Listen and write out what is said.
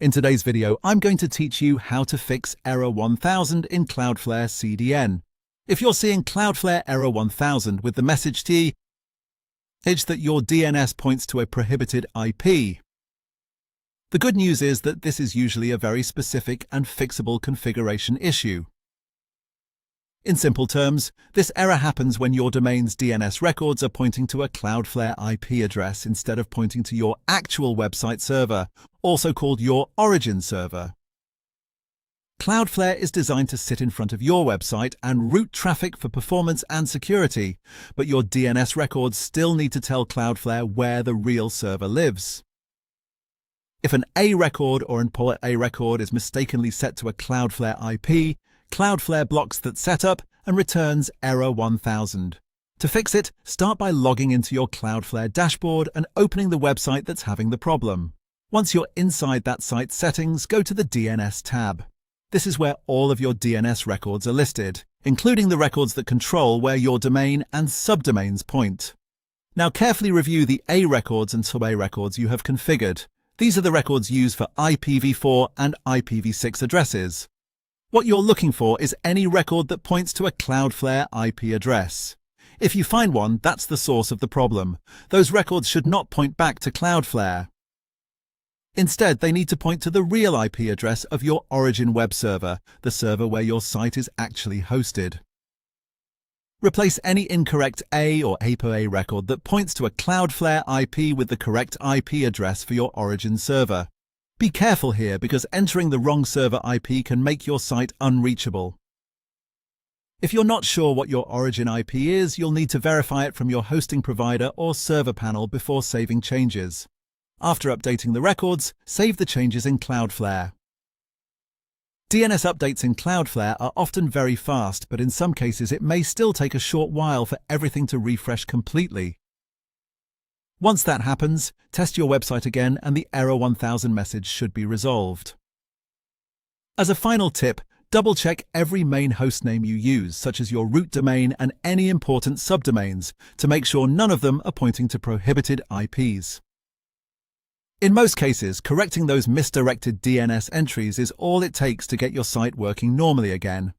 In today's video, I'm going to teach you how to fix error 1000 in Cloudflare CDN. If you're seeing Cloudflare error 1000 with the message that your DNS points to a prohibited IP, the good news is that this is usually a very specific and fixable configuration issue. In simple terms, this error happens when your domain's DNS records are pointing to a Cloudflare IP address instead of pointing to your actual website server, also called your origin server. Cloudflare is designed to sit in front of your website and route traffic for performance and security, but your DNS records still need to tell Cloudflare where the real server lives. If an A record or an port A record is mistakenly set to a Cloudflare IP, Cloudflare blocks that setup and returns error 1000. To fix it, start by logging into your Cloudflare dashboard and opening the website that's having the problem. Once you're inside that site's settings, go to the DNS tab. This is where all of your DNS records are listed, including the records that control where your domain and subdomains point. Now carefully review the A records and sub-A records you have configured. These are the records used for IPv4 and IPv6 addresses. What you're looking for is any record that points to a Cloudflare IP address. If you find one, that's the source of the problem. Those records should not point back to Cloudflare. Instead, they need to point to the real IP address of your origin web server, the server where your site is actually hosted. Replace any incorrect A or APA record that points to a Cloudflare IP with the correct IP address for your origin server. Be careful here because entering the wrong server IP can make your site unreachable. If you're not sure what your origin IP is, you'll need to verify it from your hosting provider or server panel before saving changes. After updating the records, save the changes in Cloudflare. DNS updates in Cloudflare are often very fast, but in some cases it may still take a short while for everything to refresh completely. Once that happens, test your website again and the error 1000 message should be resolved. As a final tip, double-check every main hostname you use, such as your root domain and any important subdomains, to make sure none of them are pointing to prohibited IPs. In most cases, correcting those misdirected DNS entries is all it takes to get your site working normally again.